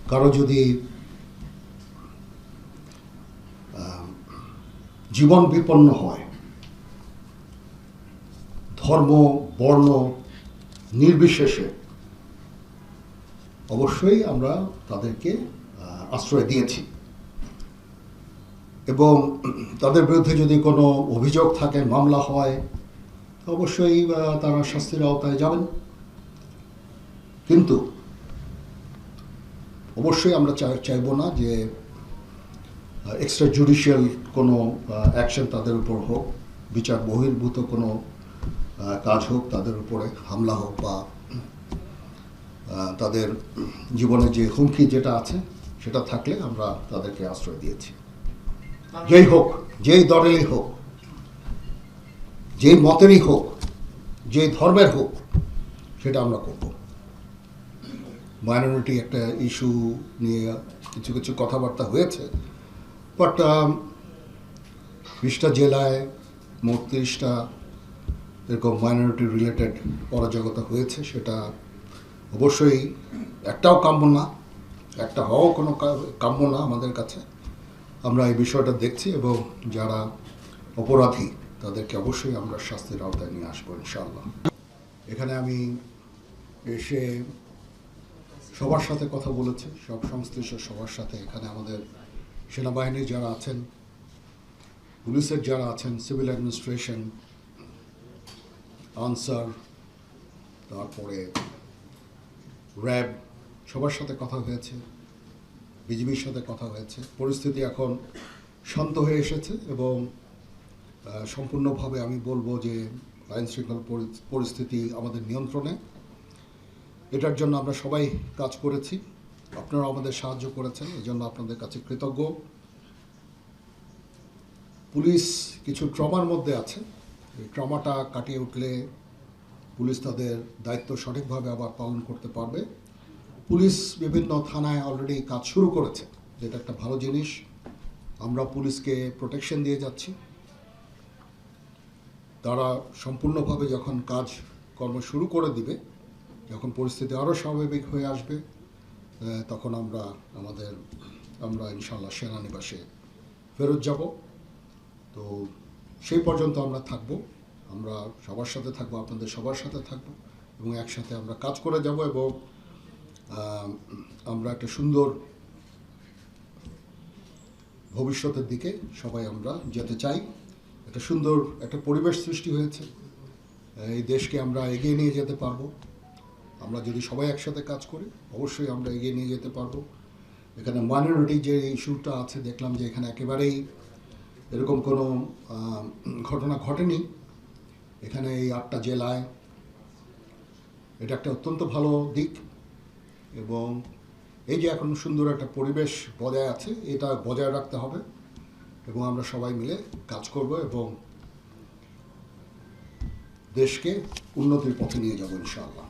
কারো যদি জীবন বিপন্ন হয়, ধর্ম বর্ণ নির্বিশেষে, অবশ্যই আমরা তাদেরকে আশ্রয় দিয়েছি এবং তাদের বিরুদ্ধে যদি কোনো অভিযোগ থাকে, মামলা হয়, অবশ্যই তারা শাস্তির আওতায় যাবেন। কিন্তু অবশ্যই আমরা চাইব না যে এক্সট্রা জুডিশিয়াল কোনো অ্যাকশন তাদের উপর হোক, বিচার বহির্ভূত কোনো কাজ হোক, তাদের উপরে হামলা হোক বা তাদের জীবনে যে হুমকি যেটা আছে সেটা থাকলে আমরা তাদেরকে আশ্রয় দিয়েছি। যেই হোক, যেই দলেরই হোক, যেই মতেরই হোক, যেই ধর্মের হোক, সেটা আমরা করব। মাইনরিটি একটা ইস্যু নিয়ে কিছু কিছু কথাবার্তা হয়েছে, বাট 20টা জেলায় মোট 30টা এরকম মাইনরিটি রিলেটেড অরাজকতা হয়েছে। সেটা অবশ্যই একটাও কাম্য না, একটা হওয়াও কোনো কাম্য না আমাদের কাছে। আমরা এই বিষয়টা দেখছি এবং যারা অপরাধী তাদেরকে অবশ্যই আমরা শাস্তির আওতায় নিয়ে আসবো ইনশাআল্লাহ। এখানে আমি এসে সবার সাথে কথা বলেছি, সব সংশ্লিষ্ট সবার সাথে। এখানে আমাদের সেনাবাহিনীর যারা আছেন, পুলিশের যারা আছেন, সিভিল অ্যাডমিনিস্ট্রেশন, আনসার, তারপরে র্যাব, সবার সাথে কথা হয়েছে, বিজিবির সাথে কথা হয়েছে। পরিস্থিতি এখন শান্ত হয়ে এসেছে এবং সম্পূর্ণভাবে আমি বলবো যে আইন শৃঙ্খলা পরিস্থিতি আমাদের নিয়ন্ত্রণে। এটার জন্য আমরা সবাই কাজ করেছি, আপনারা আমাদের সাহায্য করেছেন, এই জন্য আপনাদের কাছে কৃতজ্ঞ। পুলিশ কিছু ট্রমার মধ্যে আছে, এই ট্রমাটা কাটিয়ে উঠলে পুলিশ তাদের দায়িত্ব সঠিকভাবে আবার পালন করতে পারবে। পুলিশ বিভিন্ন থানায় অলরেডি কাজ শুরু করেছে, যেটা একটা ভালো জিনিস। আমরা পুলিশকে প্রোটেকশন দিয়ে যাচ্ছি। তারা সম্পূর্ণভাবে যখন কর্ম শুরু করে দিবে, যখন পরিস্থিতি আরও স্বাভাবিক হয়ে আসবে, তখন আমরা ইনশাআল্লাহ সেনানিবাসে ফেরত যাব। তো সেই পর্যন্ত আমরা থাকব, আমরা সবার সাথে থাকবো, আপনাদের সবার সাথে থাকবো এবং একসাথে আমরা কাজ করে যাব এবং আমরা একটা সুন্দর ভবিষ্যতের দিকে সবাই আমরা যেতে চাই। একটা সুন্দর একটা পরিবেশ সৃষ্টি হয়েছে, এই দেশকে আমরা এগিয়ে নিয়ে যেতে পারবো। আমরা যদি সবাই একসাথে কাজ করি, অবশ্যই আমরা এগিয়ে নিয়ে যেতে পারবো। এখানে মাইনরিটি যে ইস্যুটা আছে, দেখলাম যে এখানে একেবারেই এরকম কোনো ঘটনা ঘটেনি। এখানে এই 8টা জেলায় এটা একটা অত্যন্ত ভালো দিক এবং এই যে এখন সুন্দর একটা পরিবেশ বজায় আছে, এটা বজায় রাখতে হবে এবং আমরা সবাই মিলে কাজ করব এবং দেশকে উন্নতির পথে নিয়ে যাব ইনশাআল্লাহ।